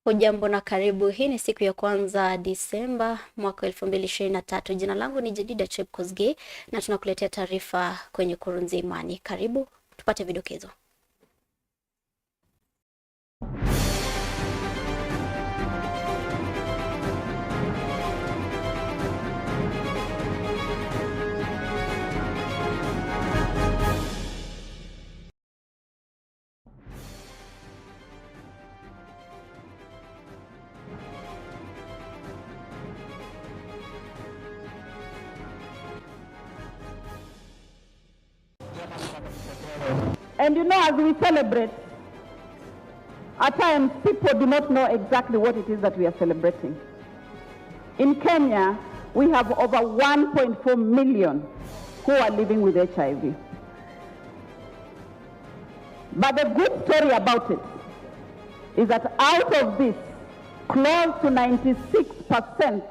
Hujambo na karibu. Hii ni siku ya kwanza Disemba mwaka 2023. Jina langu ni Jedida Chepkosgei na tunakuletea taarifa kwenye Kurunzi Ya Imani. Karibu tupate vidokezo. And you know, as we celebrate, at times people do not know exactly what it is that we are celebrating. In Kenya, we have over 1.4 million who are living with HIV. But the good story about it is that out of this, close to 96%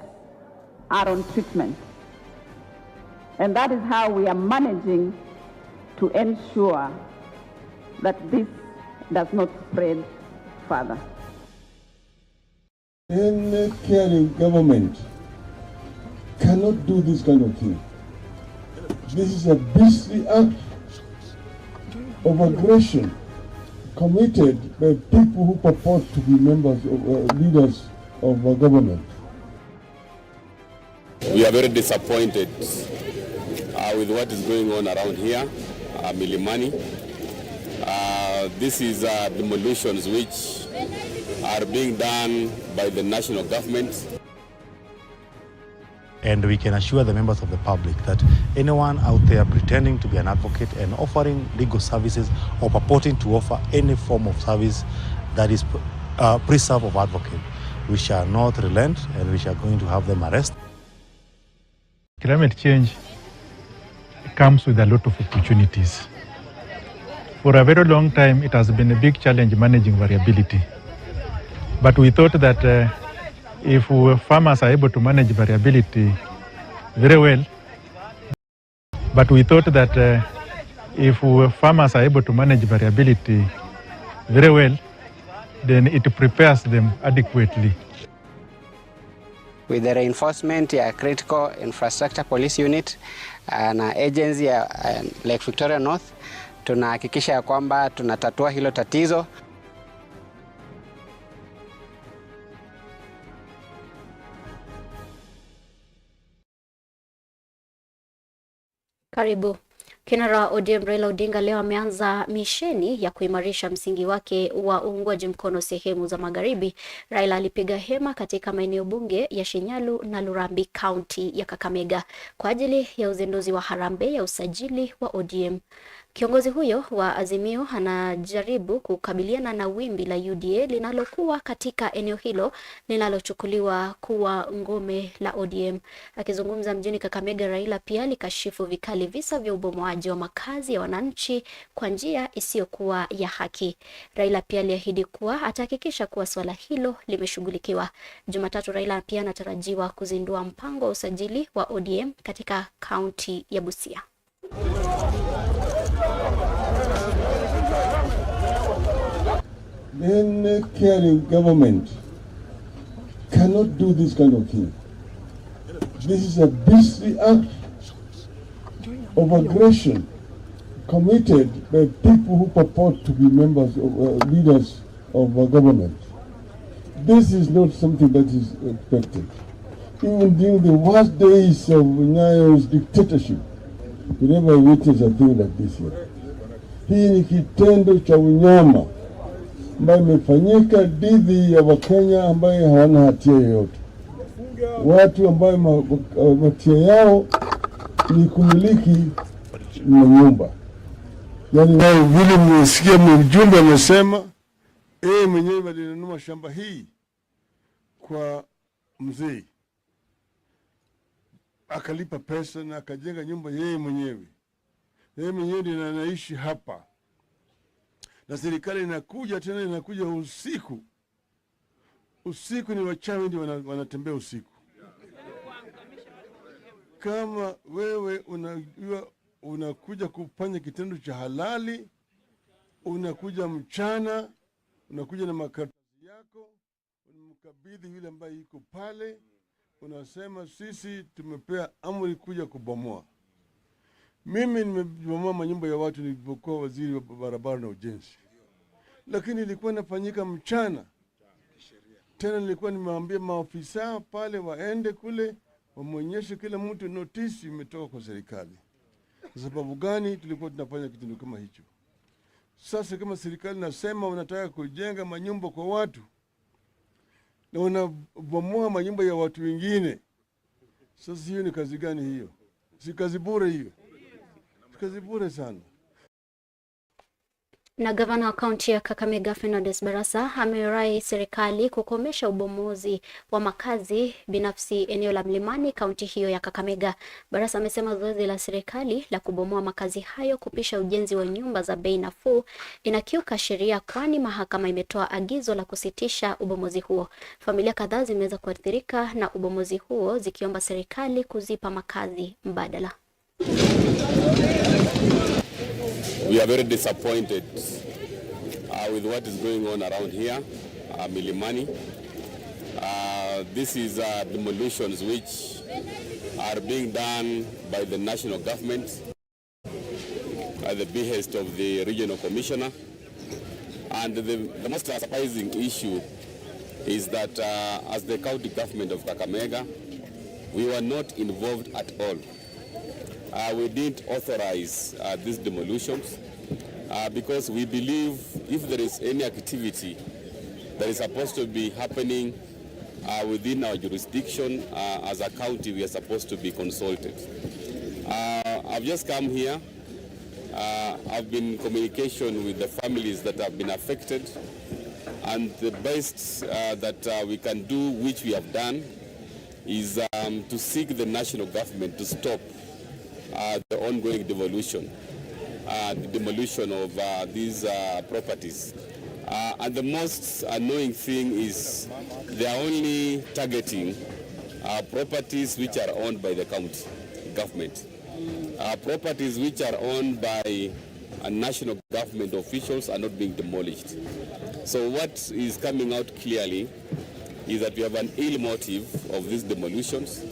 are on treatment. And that is how we are managing to ensure that this does not spread further. Any caring government cannot do this kind of thing. This is a beastly act of aggression committed by people who purport to be members of leaders of our government. We are very disappointed with what is going on around here, Milimani. This is demolitions which are being done by the national government. And we can assure the members of the public that anyone out there pretending to be an advocate and offering legal services or purporting to offer any form of service that is pre-serve of advocate, we shall not relent and we shall going to have them arrested. Climate change comes with a lot of opportunities. For a very long time, it has been a big challenge managing variability. But we thought that if farmers are able to manage variability very well, then it prepares them adequately. With the reinforcement of critical infrastructure police unit and agency like Victoria North, tunahakikisha ya kwamba tunatatua hilo tatizo. Karibu. Kinara ODM Raila Odinga leo ameanza misheni ya kuimarisha msingi wake wa uungwaji mkono sehemu za magharibi. Raila alipiga hema katika maeneo bunge ya Shinyalu na Lurambi County ya Kakamega kwa ajili ya uzinduzi wa harambee ya usajili wa ODM. Kiongozi huyo wa Azimio anajaribu kukabiliana na wimbi la UDA linalokuwa katika eneo hilo linalochukuliwa kuwa ngome la ODM. Akizungumza mjini Kakamega, Raila pia alikashifu vikali visa vya ubomoaji wa makazi ya wananchi kwa njia isiyokuwa ya haki. Raila pia aliahidi kuwa atahakikisha kuwa swala hilo limeshughulikiwa. Jumatatu, Raila pia anatarajiwa kuzindua mpango wa usajili wa ODM katika kaunti ya Busia. Any caring government cannot do this kind of thing. This is a beastly act of aggression committed by people who purport to be members of leaders of our government. This is not something that is expected. Even during the worst days of Nyayo's dictatorship, we never witnessed a thing like this here. Hii ni kitendo cha unyama ambayo imefanyika dhidi ya Wakenya ambayo hawana hatia yoyote. Watu ambayo hatia yao ni kumiliki nyumba. Yaani wao vile mmesikia mjumbe amesema mwenyewe alinunua shamba hii kwa mzee. Akalipa pesa na akajenga nyumba yeye mwenyewe. Yeye mwenyewe ndiye anaishi hapa. Na serikali inakuja usiku. Usiku ni wachawi ndio wanatembea usiku. Kama wewe unakuja kufanya kitendo cha halali, unakuja mchana, unakuja na makaratasi yako, unakabidhi yule ambaye yuko pale, unasema sisi tumepea amri kuja kubomoa. Mimi nimebomoa manyumba ya watu nilipokuwa waziri wa barabara na ujenzi, lakini ilikuwa inafanyika mchana. Tena nilikuwa nimeambia maafisa pale waende kule wamuonyeshe kila mtu notisi imetoka kwa serikali. Kwa sababu gani tulikuwa tunafanya kitu kama hicho? Sasa kama serikali nasema wanataka kujenga manyumba kwa watu na wanabomoa manyumba ya watu wengine, sasa hiyo ni kazi gani hiyo? Si kazi bure hiyo? Si kazi bure sana. Na gavana wa kaunti ya Kakamega Fernandes Barasa amerai serikali kukomesha ubomozi wa makazi binafsi eneo la Mlimani, kaunti hiyo ya Kakamega. Barasa amesema zoezi la serikali la kubomoa makazi hayo kupisha ujenzi wa nyumba za bei nafuu inakiuka sheria, kwani mahakama imetoa agizo la kusitisha ubomozi huo. Familia kadhaa zimeweza kuathirika na ubomozi huo zikiomba serikali kuzipa makazi mbadala. We are very disappointed with what is going on around here, Milimani. This is demolitions which are being done by the national government at the behest of the regional commissioner. And the most surprising issue is that as the county government of Kakamega, we were not involved at all. We didn't authorize these demolitions because we believe if there is any activity that is supposed to be happening within our jurisdiction as a county, we are supposed to be consulted. I've just come here. I've been in communication with the families that have been affected, and the best that we can do, which we have done, is to seek the national government to stop the ongoing demolition of these properties. And the most annoying thing is they are only targeting properties which are owned by the county government. Properties which are owned by national government officials are not being demolished. So what is coming out clearly is that we have an ill motive of these demolitions,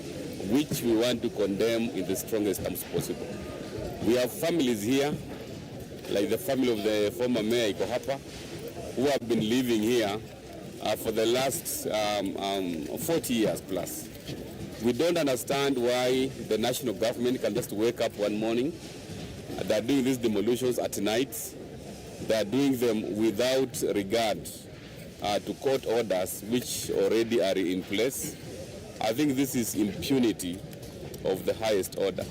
which we want to condemn in the strongest terms possible. We have families here, like the family of the former mayor Ikohapa, who have been living here for the last 40 years plus. We don't understand why the national government can just wake up one morning. They are doing these demolitions at night. They are doing them without regard to court orders which already are in place. I think this is impunity of the highest order.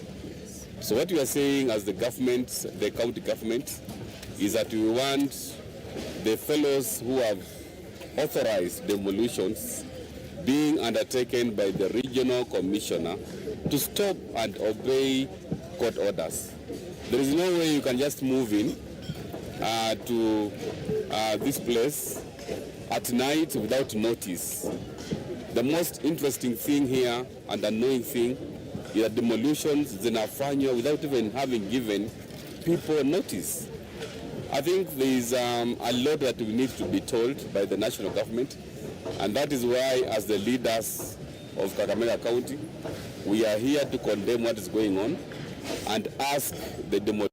So what we are saying as the government, the county government, is that we want the fellows who have authorized demolitions being undertaken by the regional commissioner to stop and obey court orders. There is no way you can just move in to this place at night without notice. The most interesting thing here and annoying thing is that demolitions zinafanywa without even having given people notice. I think there is a lot that we need to be told by the national government, and that is why, as the leaders of Kakamega County, we are here to condemn what is going on and ask the demolition.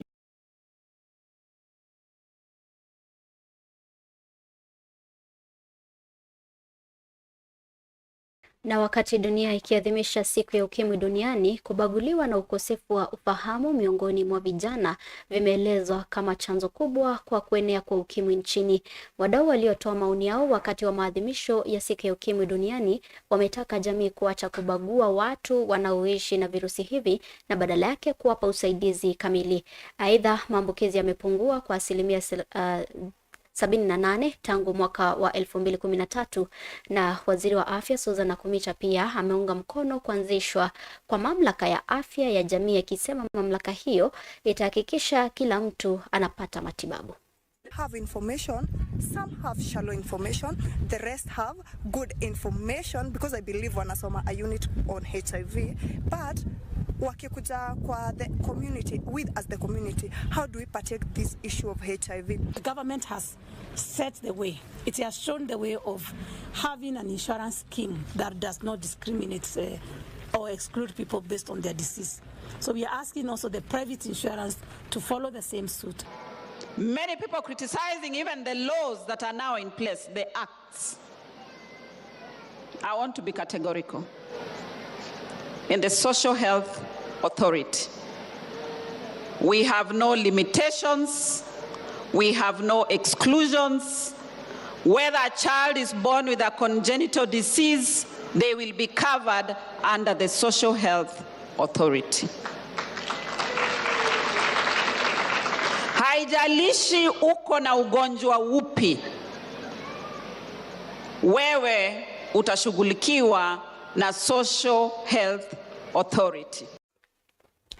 Na wakati dunia ikiadhimisha siku ya ukimwi duniani, kubaguliwa na ukosefu wa ufahamu miongoni mwa vijana vimeelezwa kama chanzo kubwa kwa kuenea kwa ukimwi nchini. Wadau waliotoa maoni yao wakati wa maadhimisho ya siku ya ukimwi duniani wametaka jamii kuacha kubagua watu wanaoishi na virusi hivi na badala yake kuwapa usaidizi kamili. Aidha, maambukizi yamepungua kwa asilimia 78 tangu mwaka wa 2013, na waziri wa afya Susan Nakhumicha pia ameunga mkono kuanzishwa kwa mamlaka ya afya ya jamii, akisema mamlaka hiyo itahakikisha kila mtu anapata matibabu. have information, some have shallow information, the rest have good information, because I believe wanasoma a unit on HIV, but wakikuja kwa the community, with as the community, how do we protect this issue of HIV? The government has set the way. It has shown the way of having an insurance scheme that does not discriminate or exclude people based on their disease. So we are asking also the private insurance to follow the same suit. Many people criticizing even the laws that are now in place, the acts. I want to be categorical. In the Social Health Authority, we have no limitations, we have no exclusions. Whether a child is born with a congenital disease, they will be covered under the Social Health Authority. Haijalishi uko na ugonjwa upi, wewe utashughulikiwa na Social Health Authority.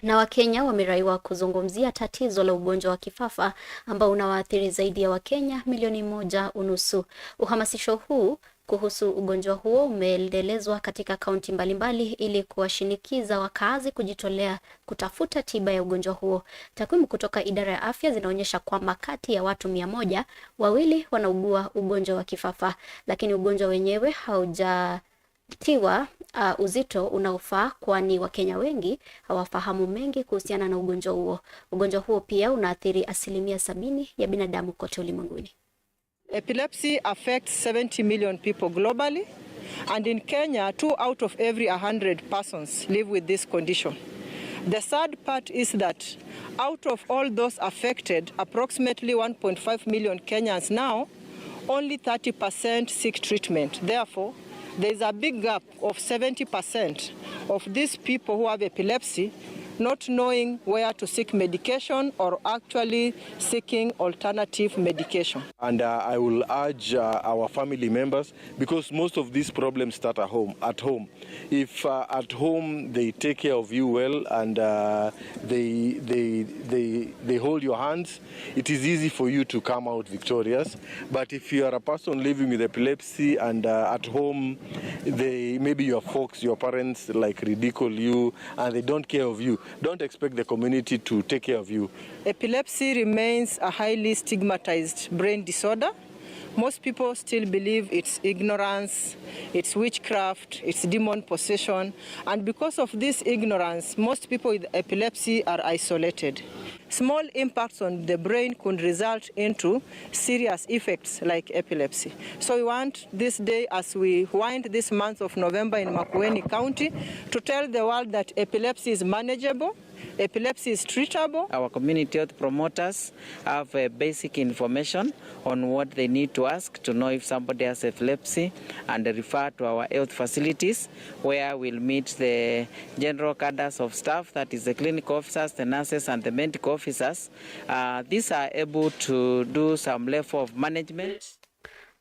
Na Wakenya wameraiwa kuzungumzia tatizo la ugonjwa wa kifafa ambao unawaathiri zaidi ya Wakenya milioni 1.5. Uhamasisho huu kuhusu ugonjwa huo umeendelezwa katika kaunti mbalimbali ili kuwashinikiza wakazi kujitolea kutafuta tiba ya ugonjwa huo. Takwimu kutoka idara ya afya zinaonyesha kwamba kati ya watu 100, 2 wanaugua ugonjwa wa kifafa, lakini ugonjwa wenyewe haujatiwa uzito unaofaa, kwani Wakenya wengi hawafahamu mengi kuhusiana na ugonjwa huo. Ugonjwa huo pia unaathiri 70% ya binadamu kote ulimwenguni. Epilepsy affects 70 million people globally, and in Kenya, 2 out of every 100 persons live with this condition. The sad part is that out of all those affected, approximately 1.5 million Kenyans now, only 30% seek treatment. Therefore, there is a big gap of 70% of these people who have epilepsy not knowing where to seek medication or actually seeking alternative medication. And I will urge our family members, because most of these problems start at home. If at home they take care of you well and they hold your hands, it is easy for you to come out victorious. But if you are a person living with epilepsy and at home, maybe your folks, your parents ridicule you and they don't care of you, don't expect the community to take care of you. Epilepsy remains a highly stigmatized brain disorder. Most people still believe it's ignorance, it's witchcraft, it's demon possession, and because of this ignorance, most people with epilepsy are isolated. Small impacts on the brain could result into serious effects like epilepsy. So we want this day, as we wind this month of November in Makueni County, to tell the world that epilepsy is manageable, epilepsy is treatable. Our community health promoters have basic information on what they need to ask to know if somebody has epilepsy, and refer to our health facilities where we'll meet the general cadres of staff, that is the clinical officers, the nurses and the medical officers. These are able to do some level of management.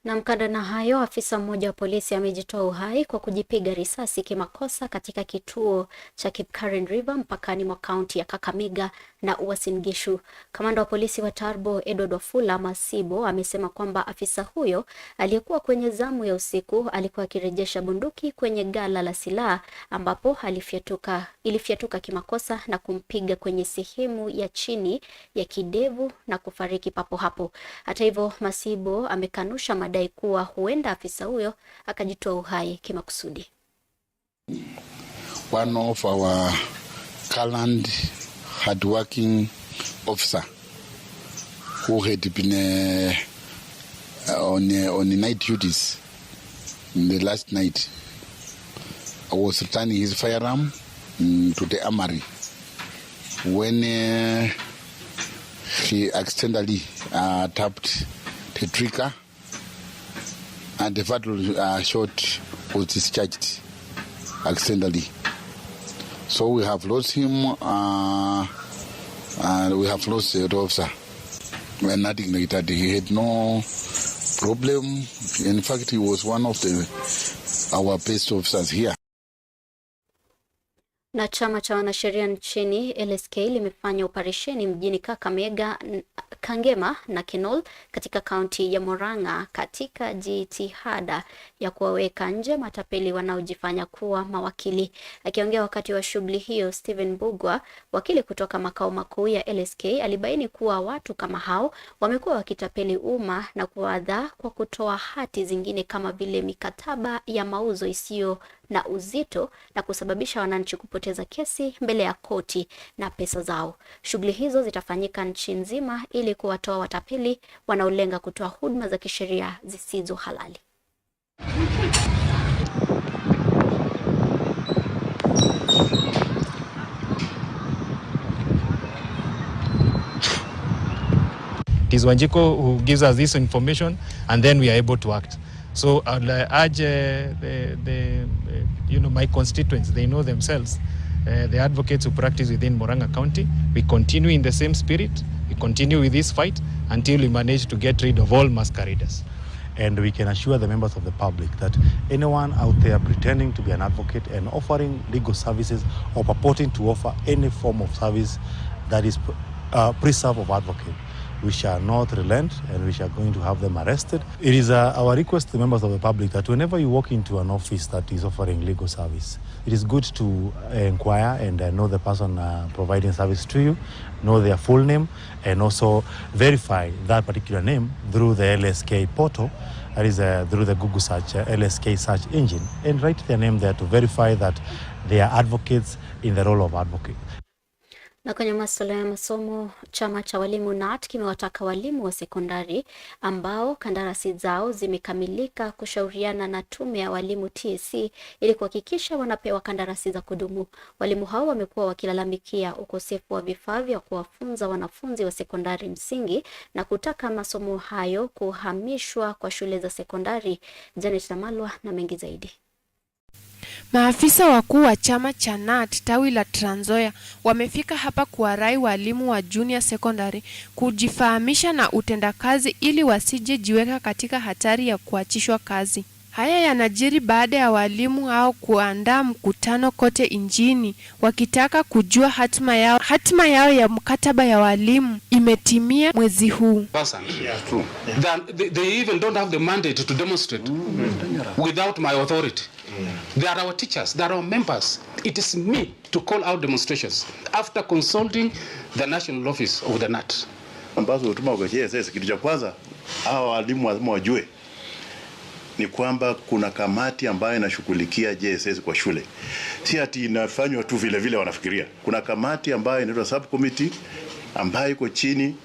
Na mkanda na hayo, afisa mmoja wa polisi amejitoa uhai kwa kujipiga risasi kimakosa katika kituo cha Kipkaren River mpakani mwa kaunti ya Kakamega na Uasin Gishu. Kamanda wa polisi wa Tarbo Edward Wafula Masibo amesema kwamba afisa huyo aliyekuwa kwenye zamu ya usiku alikuwa akirejesha bunduki kwenye gala la silaha, ambapo ilifyatuka kimakosa na kumpiga kwenye sehemu ya chini ya kidevu na kufariki papo hapo. Hata hivyo, Masibo amekanusha madai kuwa huenda afisa huyo akajitoa uhai kimakusudi. One of our gallant, hardworking officer who had been on the night duties in the last night was returning his firearm to the armory when he accidentally tapped the trigger, and the fatal shot was discharged accidentally. So we have lost him, and we have lost the officer. When nothing like that, he had no problem. In fact, he was one of our best officers here. Na chama cha wanasheria nchini LSK limefanya operesheni mjini Kangema na Kinol katika kaunti ya Murang'a katika jitihada ya kuwaweka nje matapeli wanaojifanya kuwa mawakili. Akiongea wakati wa shughuli hiyo, Stephen Bugwa, wakili kutoka makao makuu ya LSK, alibaini kuwa watu kama hao wamekuwa wakitapeli umma na kuadhaa kwa kutoa hati zingine kama vile mikataba ya mauzo isiyo na uzito na kusababisha wananchi kupoteza kesi mbele ya koti na pesa zao. Shughuli hizo zitafanyika nchi nzima ili kuwatoa watapeli wanaolenga kutoa huduma za kisheria zisizo halali. It is Wanjiko who gives us this information, and then we are able to act. So I'll urge my constituents, they know themselves, the advocates who practice within Murang'a County. We continue in the same spirit. We continue with this fight until we manage to get rid of all masqueraders. And we can assure the members of the public that anyone out there pretending to be an advocate and offering legal services or purporting to offer any form of service that is pre-serve of advocate, we shall not relent and we shall going to have them arrested. It is our request to members of the public that whenever you walk into an office that is offering legal service, it is good to inquire and know the person providing service to you, know their full name, and also verify that particular name through the LSK portal, that is through the Google search, LSK search engine, and write their name there to verify that they are advocates in the role of advocate. Na kwenye masuala ya masomo, chama cha walimu NAT kimewataka walimu wa sekondari ambao kandarasi zao zimekamilika kushauriana na tume ya walimu TSC ili kuhakikisha wanapewa kandarasi za kudumu. Walimu hao wamekuwa wakilalamikia ukosefu wa vifaa vya kuwafunza wanafunzi wa sekondari msingi na kutaka masomo hayo kuhamishwa kwa shule za sekondari. Janet Namalwa na mengi zaidi. Maafisa wakuu wa chama cha NAT tawi la Trans Nzoia wamefika hapa kuwarai walimu wa junior secondary kujifahamisha na utendakazi ili wasije jiweka katika hatari ya kuachishwa kazi. Haya yanajiri baada ya walimu hao kuandaa mkutano kote nchini wakitaka kujua hatima yao ya mkataba ya walimu imetimia mwezi huu. They even don't have the mandate to demonstrate without my authority. They are our teachers, they are our members. It is me to call out demonstrations after consulting the national office of the NAT. Ambazo utuma kwa JSS, kitu cha kwanza hawa walimu lazima wajue ni kwamba kuna kamati ambayo inashughulikia JSS kwa shule. Si ati inafanywa tu vile vile wanafikiria. Kuna kamati ambayo inaitwa subcommittee ambayo iko chini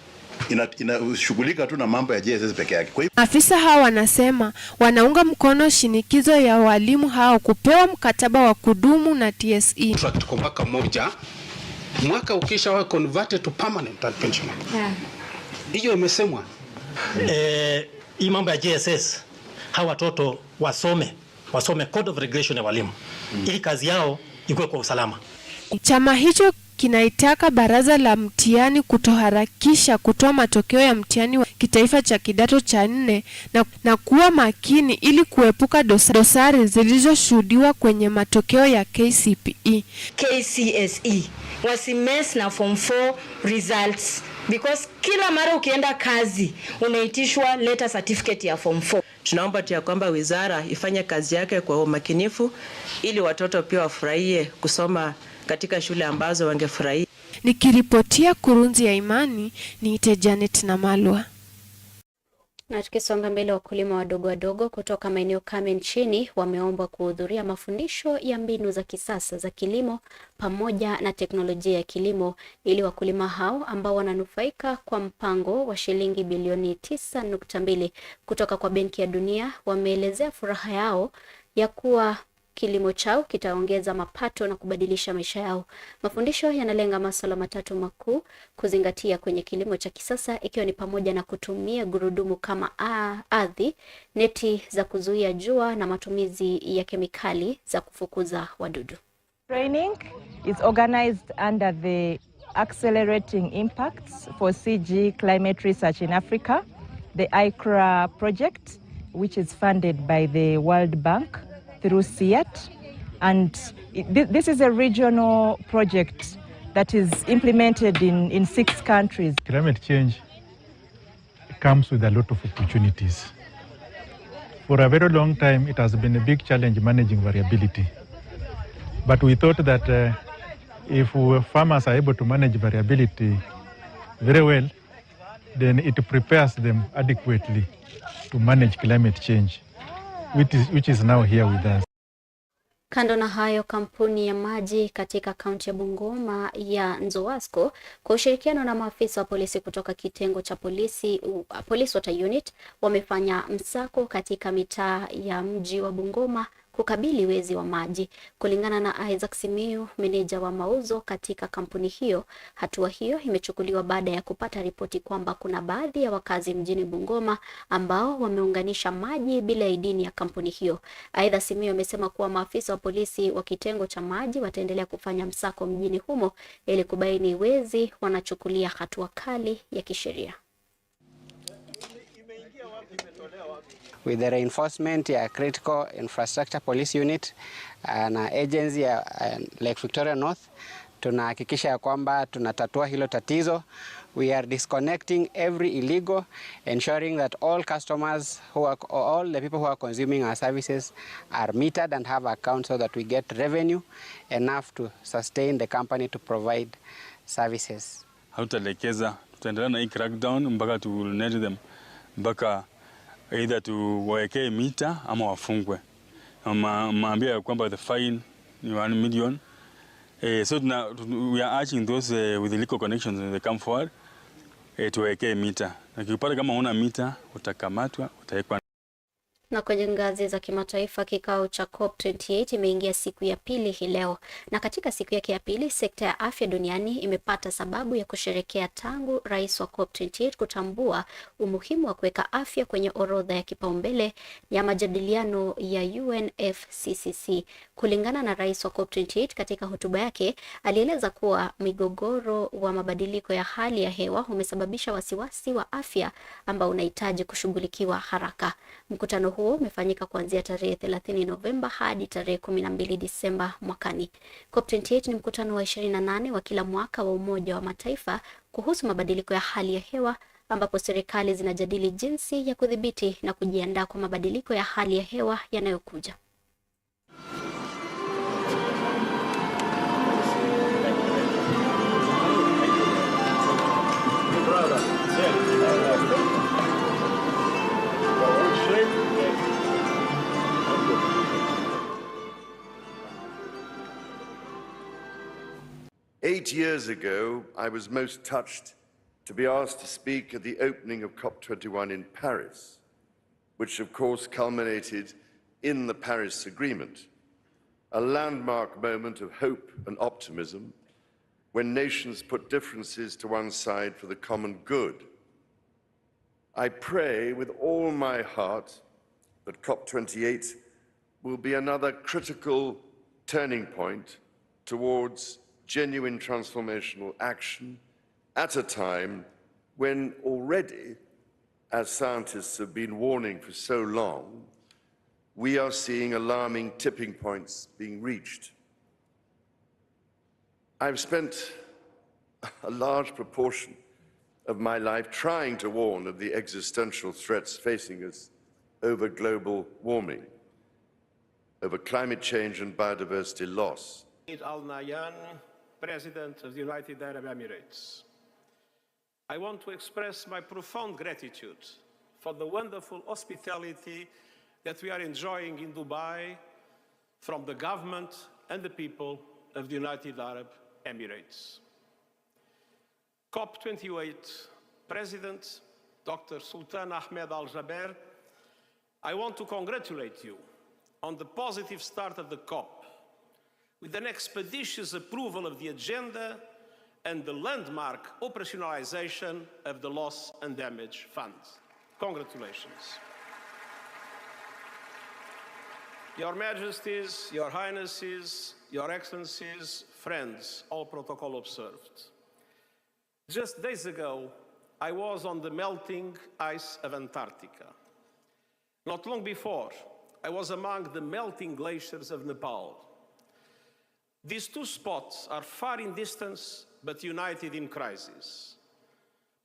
inashughulika tu na mambo ya JSS peke yake. Kwa hivyo afisa hao wanasema wanaunga mkono shinikizo ya walimu hao kupewa mkataba wa kudumu na TSE. Contract kwa mwaka mmoja, mwaka ukisha wa converted to permanent pension. Hiyo imesemwa. Hii mambo ya JSS hawa watoto wasome code of regulation ya walimu ili kazi yao ikuwe kwa usalama. Chama hicho kinaitaka baraza la mtihani kutoharakisha kutoa matokeo ya mtihani wa kitaifa cha kidato cha 4 na kuwa makini ili kuepuka dosari zilizoshuhudiwa kwenye matokeo ya KCPE. KCSE wasimess na form 4 results because kila mara ukienda kazi unaitishwa letter certificate ya form 4. Tunaomba tu ya kwamba wizara ifanye kazi yake kwa umakinifu ili watoto pia wafurahie kusoma katika shule ambazo wangefurahia. Nikiripotia Kurunzi Ya Imani, niite Janet Namalwa. Na tukisonga mbele, wakulima wadogo kutoka maeneo kame nchini wameomba kuhudhuria mafundisho ya mbinu za kisasa za kilimo pamoja na teknolojia ya kilimo ili wakulima hao ambao wananufaika kwa mpango wa shilingi bilioni 9.2 kutoka kwa Benki ya Dunia wameelezea furaha yao ya kuwa kilimo chao kitaongeza mapato na kubadilisha maisha yao. Mafundisho yanalenga masuala matatu makuu kuzingatia kwenye kilimo cha kisasa, ikiwa ni pamoja na kutumia gurudumu kama ardhi, neti za kuzuia jua na matumizi ya kemikali za kufukuza wadudu. Training is organized under the Accelerating Impacts for CG Climate Research in Africa, the ICRA project, which is funded by the World Bank through SIAT, and this is a regional project that is implemented in 6 countries. Climate change comes with a lot of opportunities. For a very long time, it has been a big challenge managing variability. But we thought that if farmers are able to manage variability very well, then it prepares them adequately to manage climate change, which is now here with us. Kando na hayo, kampuni ya maji katika kaunti ya Bungoma ya Nzoasco kwa ushirikiano na maafisa wa polisi kutoka kitengo cha polisi water unit wamefanya msako katika mitaa ya mji wa Bungoma kukabili wezi wa maji. Kulingana na Isaac Simiyu, meneja wa mauzo katika kampuni hiyo, hatua hiyo imechukuliwa baada ya kupata ripoti kwamba kuna baadhi ya wakazi mjini Bungoma ambao wameunganisha maji bila idhini ya kampuni hiyo. Aidha, Simiyu amesema kuwa maafisa wa polisi wa kitengo cha maji wataendelea kufanya msako mjini humo ili kubaini wezi wanachukulia hatua kali ya kisheria. With the reinforcement ya critical infrastructure police unit na agency ya Lake Victoria North, tunahakikisha ya kwamba tunatatua hilo tatizo. We are disconnecting every illegal, ensuring that all customers all the people who are consuming our services are metered and have accounts so that we get revenue enough to sustain the company to provide services. Hautalekeza, tutaendelea na hii crackdown mpaka tu net them, mpaka either tuwawekee mita ama wafungwe. Maambia ya kwamba the fine ni 1 million. So we are urging those with illegal connections when they come forward tuwawekee mita. Na kipata kama una mita utakamatwa, utawekwa. Na kwenye ngazi za kimataifa, kikao cha COP28 imeingia siku ya pili hii leo. Na katika siku yake ya pili, sekta ya afya duniani imepata sababu ya kusherekea tangu rais wa COP28 kutambua umuhimu wa kuweka afya kwenye orodha ya kipaumbele ya majadiliano ya UNFCCC. Kulingana na rais wa COP28 katika hotuba yake, alieleza kuwa migogoro wa mabadiliko ya hali ya hewa umesababisha wasiwasi wa afya ambao unahitaji kushughulikiwa haraka. Mkutano huo umefanyika kuanzia tarehe 30 Novemba hadi tarehe 12 Disemba mwakani. COP28 ni mkutano wa 28 wa kila mwaka wa Umoja wa Mataifa kuhusu mabadiliko ya hali ya hewa, ambapo serikali zinajadili jinsi ya kudhibiti na kujiandaa kwa mabadiliko ya hali ya hewa yanayokuja. Eight years ago, I was most touched to be asked to speak at the opening of COP21 in Paris, which of course culminated in the Paris Agreement, a landmark moment of hope and optimism when nations put differences to one side for the common good. I pray with all my heart that COP28 will be another critical turning point towards genuine transformational action at a time when already, as scientists have been warning for so long, we are seeing alarming tipping points being reached. I've spent a large proportion of my life trying to warn of the existential threats facing us over global warming, over climate change and biodiversity loss. Al Nahyan, President of the United Arab Emirates. I want to express my profound gratitude for the wonderful hospitality that we are enjoying in Dubai from the government and the people of the United Arab Emirates. COP28 President Dr. Sultan Ahmed Al Jaber, I want to congratulate you on the positive start of the COP, with an expeditious approval of the agenda and the landmark operationalization of the Loss and Damage Fund. Congratulations. Your Majesties, Your Highnesses, Your Excellencies, friends, all protocol observed. Just days ago, I was on the melting ice of Antarctica. Not long before, I was among the melting glaciers of Nepal. These two spots are far in distance, but united in crisis.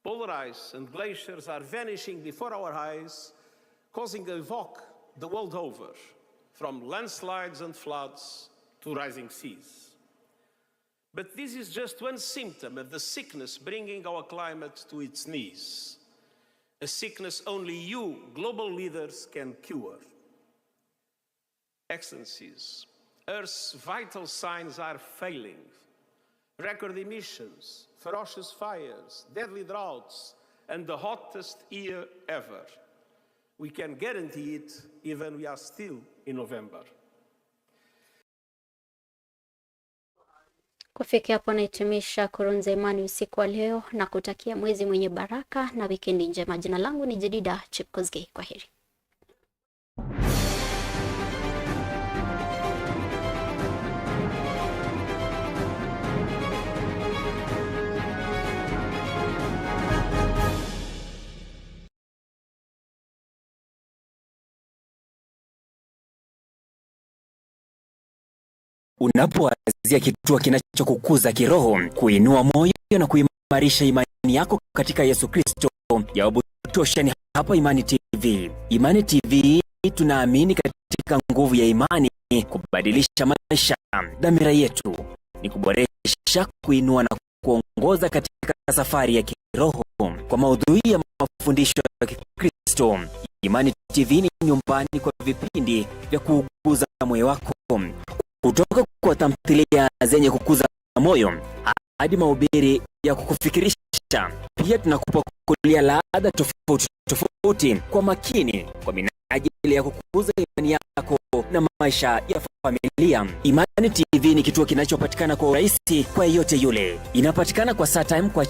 Polar ice and glaciers are vanishing before our eyes, causing a shock the world over, from landslides and floods to rising seas. But this is just one symptom of the sickness bringing our climate to its knees, a sickness only you, global leaders, can cure. Excellencies, Earth's vital signs are failing. Record emissions, ferocious fires, deadly droughts, and the hottest year ever. We can guarantee it even we are still in November. Kufikia hapo nahitimisha Kurunzi Ya Imani usiku wa leo na kutakia mwezi mwenye baraka na wikendi njema. Jina langu ni Jedida Chepkosgei. Kwaheri. Unapoanzia kituo kinachokukuza kiroho, kuinua moyo na kuimarisha imani yako katika Yesu Kristo, jawabu tosha ni hapa Imani TV. Imani TV tunaamini katika nguvu ya imani kubadilisha maisha. Dhamira yetu ni kuboresha, kuinua na kuongoza katika safari ya kiroho kwa maudhui ya mafundisho ya Kristo. Imani TV ni nyumbani kwa vipindi vya kuguza moyo wako, kutoka kwa tamthilia zenye kukuza moyo hadi mahubiri ya kukufikirisha. Pia tunakupakulia ladha tofauti tofauti kwa makini kwa minajili ya kukuza imani yako na maisha ya familia. Imani TV ni kituo kinachopatikana kwa urahisi kwa yeyote yule. Inapatikana kwa StarTime kwa